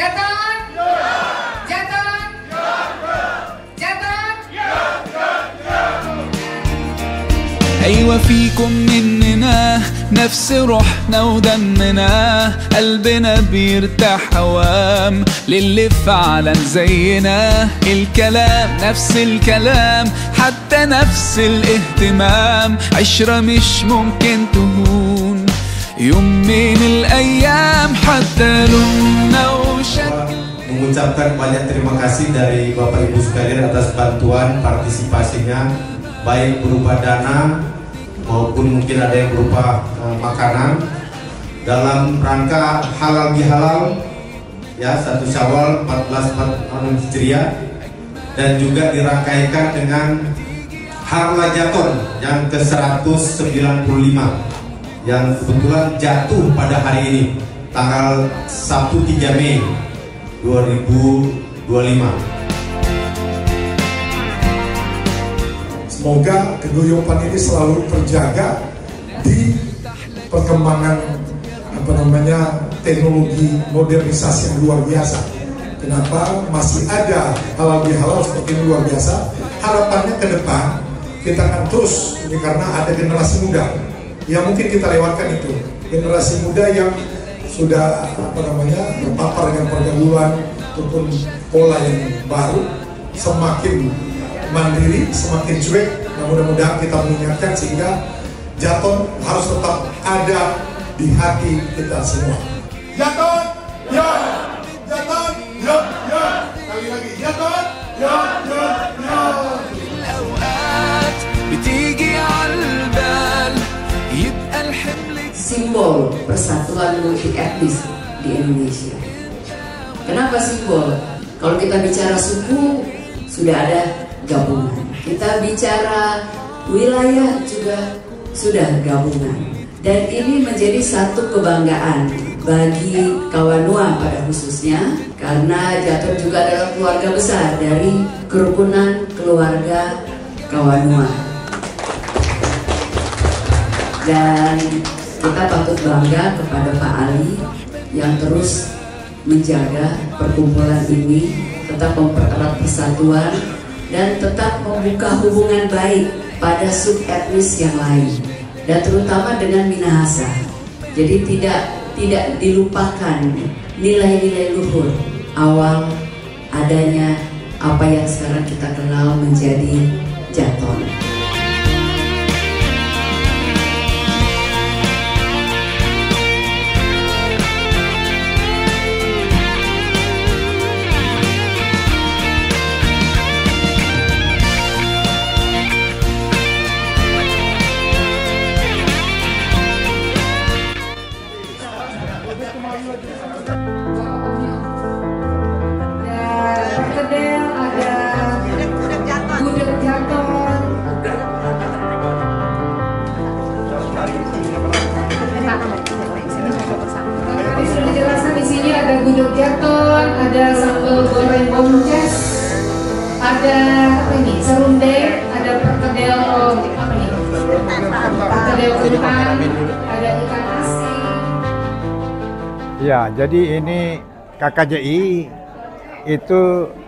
Jaton? Jaton? Jaton? أيوة فيكم مننا نفس روحنا ودمنا، قلبنا بيرتاح هوام للي فعلا زينا، الكلام نفس الكلام حتى نفس الاهتمام، عشرة مش ممكن تهون يوم من الأيام حتى لوننا وشكل. Mengucapkan banyak terima kasih dari Bapak Ibu sekalian atas bantuan partisipasinya, baik berupa dana maupun mungkin ada yang berupa makanan dalam rangka halal bihalal ya 1 Syawal 1446 Hijriah, dan juga dirangkaikan dengan Harla Jaton yang ke-195 yang kebetulan jatuh pada hari ini tanggal Sabtu 3 Mei 2025. Semoga keguyupan ini selalu terjaga di perkembangan teknologi modernisasi yang luar biasa. Kenapa masih ada halal bihalal seperti ini luar biasa? Harapannya ke depan kita akan terus, ini karena ada generasi muda yang mungkin kita lewatkan itu, generasi muda yang sudah terpapar dengan pergaulan ataupun pola yang baru, semakin mandiri, semakin cuek. Nah, mudah-mudahan kita mengingatkan sehingga Jaton harus tetap ada di hati kita semua. Jaton, ya! Jaton, ya! Ya! Sekali lagi, Jaton, ya! Ya! Ya! Simbol persatuan multi etnis di Indonesia. Kenapa simbol? Kalau kita bicara suku, sudah ada gabungan. Kita bicara wilayah juga sudah gabungan. Dan ini menjadi satu kebanggaan bagi Kawanua pada khususnya, karena Jaton juga adalah keluarga besar dari kerukunan keluarga Kawanua. Dan kita patut bangga kepada Pak Ali yang terus menjaga perkumpulan ini, tetap mempererat persatuan dan tetap membuka hubungan baik pada sub-etnis yang lain, dan terutama dengan Minahasa. Jadi tidak dilupakan nilai-nilai luhur awal adanya apa yang sekarang kita kenal menjadi Jaton. Gudeg Jaton, ada sambal goreng bonces, ada apa ini? Serundeng, ada perkedel apa nih? Perkedel kentang, ada ikan asin. Ya, jadi ini KKJI itu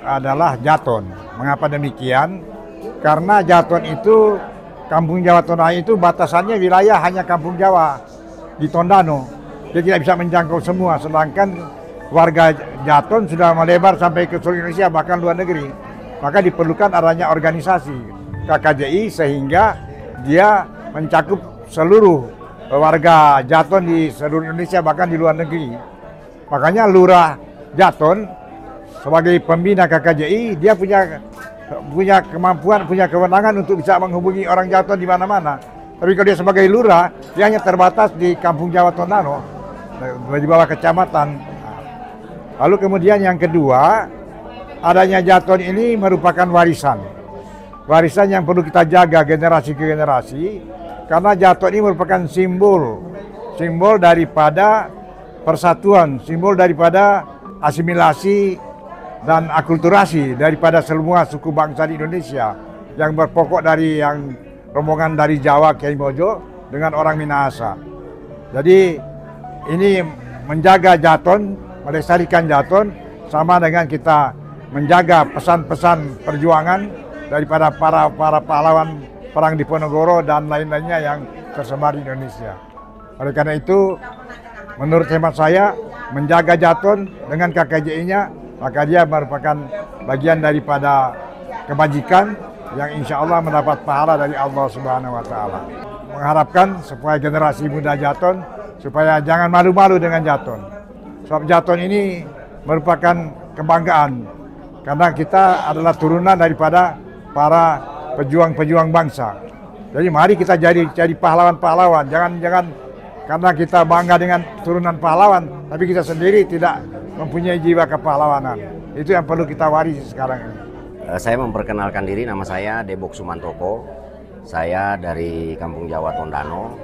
adalah Jaton. Mengapa demikian? Karena Jaton itu Kampung Jawa Tondano itu batasannya wilayah hanya Kampung Jawa di Tondano. Dia tidak bisa menjangkau semua, sedangkan warga Jaton sudah melebar sampai ke seluruh Indonesia, bahkan luar negeri. Maka diperlukan adanya organisasi KKJI sehingga dia mencakup seluruh warga Jaton di seluruh Indonesia, bahkan di luar negeri. Makanya Lurah Jaton sebagai pembina KKJI, dia punya kemampuan, punya kewenangan untuk bisa menghubungi orang Jaton di mana-mana. Tapi kalau dia sebagai lurah, dia hanya terbatas di Kampung Jawa Tondano, di bawah kecamatan. Lalu kemudian yang kedua, adanya Jaton ini merupakan warisan. Warisan yang perlu kita jaga generasi ke generasi, karena Jaton ini merupakan simbol daripada persatuan, simbol daripada asimilasi dan akulturasi daripada semua suku bangsa di Indonesia, yang berpokok dari yang rombongan dari Jawa Kiai Mojo dengan orang Minahasa. Jadi ini menjaga Jaton melestarikan Jaton sama dengan kita menjaga pesan-pesan perjuangan daripada para pahlawan Perang Diponegoro dan lain-lainnya yang tersebar di Indonesia. Oleh karena itu, menurut hemat saya, menjaga Jaton dengan KKJI-nya, maka dia merupakan bagian daripada kebajikan yang insya Allah mendapat pahala dari Allah Subhanahu wa Ta'ala. Mengharapkan supaya generasi muda Jaton supaya jangan malu-malu dengan Jaton. Sebab Jaton ini merupakan kebanggaan karena kita adalah turunan daripada para pejuang-pejuang bangsa. Jadi mari kita jadi pahlawan-pahlawan. Jangan karena kita bangga dengan turunan pahlawan, tapi kita sendiri tidak mempunyai jiwa kepahlawanan. Itu yang perlu kita warisi sekarang ini. Saya memperkenalkan diri, nama saya Debok Sumantoko. Saya dari Kampung Jawa Tondano.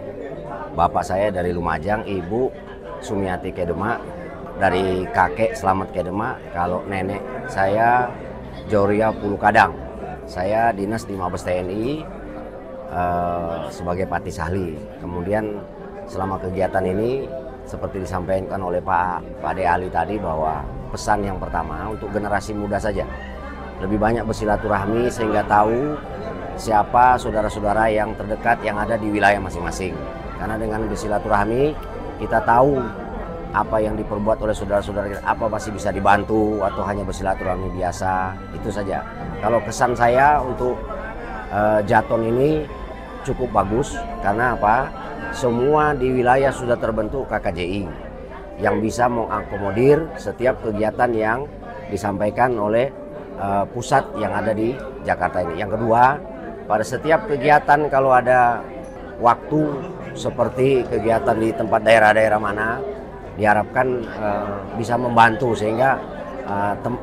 Bapak saya dari Lumajang, Ibu Sumiati Kedema, dari kakek Slamet Kedema. Kalau nenek saya Joria Pulukadang. Saya dinas di Mabes TNI sebagai Patis Ahli. Kemudian selama kegiatan ini seperti disampaikan oleh Pak De Ali tadi bahwa pesan yang pertama untuk generasi muda saja. Lebih banyak bersilaturahmi sehingga tahu siapa saudara-saudara yang terdekat yang ada di wilayah masing-masing. Karena dengan bersilaturahmi kita tahu apa yang diperbuat oleh saudara-saudara kita, apa masih bisa dibantu atau hanya bersilaturahmi biasa, itu saja. Kalau kesan saya untuk Jaton ini cukup bagus karena apa? Semua di wilayah sudah terbentuk KKJI yang bisa mengakomodir setiap kegiatan yang disampaikan oleh pusat yang ada di Jakarta ini. Yang kedua, pada setiap kegiatan kalau ada waktu seperti kegiatan di tempat daerah-daerah mana, diharapkan bisa membantu sehingga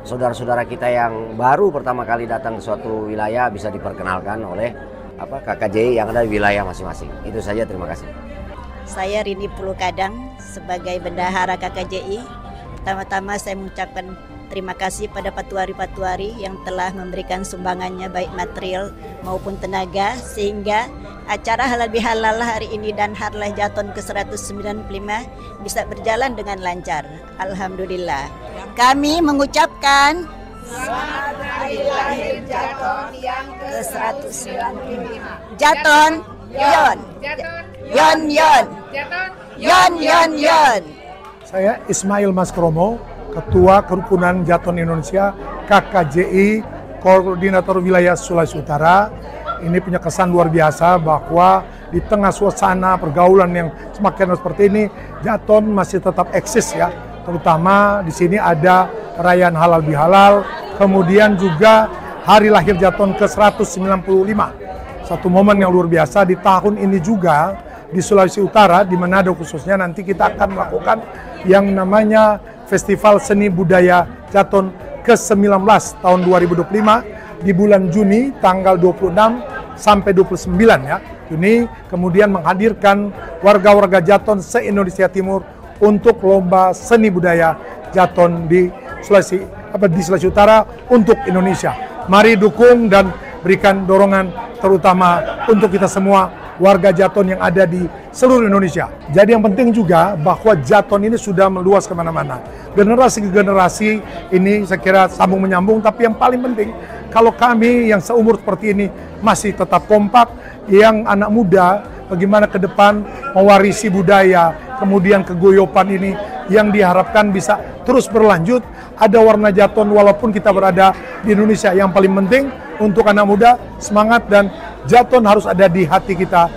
saudara-saudara kita yang baru pertama kali datang ke suatu wilayah bisa diperkenalkan oleh KKJI yang ada di wilayah masing-masing. Itu saja, terima kasih. Saya Rini Pulukadang sebagai bendahara KKJI. Pertama-tama saya mengucapkan terima kasih pada patuari-patuari yang telah memberikan sumbangannya baik material maupun tenaga sehingga acara halal bihalal hari ini dan Harlah Jaton ke-195 bisa berjalan dengan lancar. Alhamdulillah. Kami mengucapkan selamat hari lahir Jaton yang ke-195. Jaton, Yon. Yon, Yon. Yon, Yon, Yon. Saya Ismail Maskromo, Ketua Kerukunan Jaton Indonesia KKJI, Koordinator Wilayah Sulawesi Utara. Ini punya kesan luar biasa bahwa di tengah suasana pergaulan yang semakin seperti ini, Jaton masih tetap eksis ya. Terutama di sini ada perayaan halal bihalal, kemudian juga hari lahir Jaton ke-195. Satu momen yang luar biasa di tahun ini juga di Sulawesi Utara, di Manado khususnya, nanti kita akan melakukan yang namanya Festival Seni Budaya Jaton ke-19 tahun 2025 di bulan Juni tanggal 26 sampai 29 ya. Juni kemudian menghadirkan warga-warga Jaton se-Indonesia Timur untuk lomba seni budaya Jaton di Sulawesi Utara untuk Indonesia. Mari dukung dan berikan dorongan terutama untuk kita semua warga Jaton yang ada di seluruh Indonesia. Jadi yang penting juga bahwa Jaton ini sudah meluas kemana-mana. Generasi ke generasi ini saya kira sambung menyambung, tapi yang paling penting kalau kami yang seumur seperti ini masih tetap kompak, yang anak muda bagaimana ke depan mewarisi budaya, kemudian kegoyopan ini yang diharapkan bisa terus berlanjut. Ada warna Jaton walaupun kita berada di Indonesia. Yang paling penting untuk anak muda semangat, dan Jaton harus ada di hati kita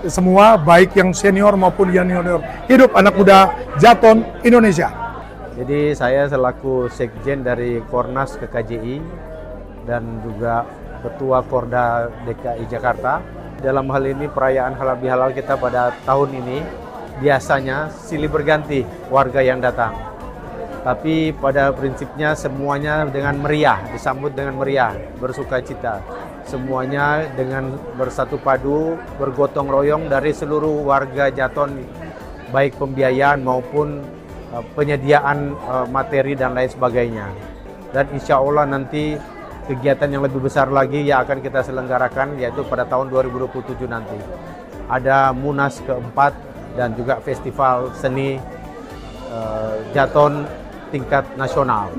semua, baik yang senior maupun yang junior. Hidup anak muda Jaton Indonesia. Jadi saya selaku Sekjen dari Kornas KKJI dan juga Ketua Korda DKI Jakarta. Dalam hal ini perayaan halal bihalal kita pada tahun ini biasanya silih berganti warga yang datang. Tapi pada prinsipnya semuanya dengan meriah, disambut dengan meriah, bersuka cita. Semuanya dengan bersatu padu, bergotong royong dari seluruh warga Jaton, baik pembiayaan maupun penyediaan materi dan lain sebagainya. Dan insya Allah nanti kegiatan yang lebih besar lagi yang akan kita selenggarakan yaitu pada tahun 2027 nanti. Ada Munas keempat dan juga Festival Seni Jaton tingkat nasional.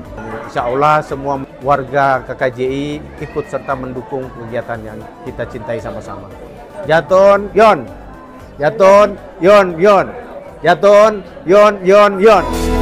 Insya Allah semua warga KKJI ikut serta mendukung kegiatan yang kita cintai sama-sama. Jaton, yon. Jaton, yon, yon. Jaton, yon, yon, yon.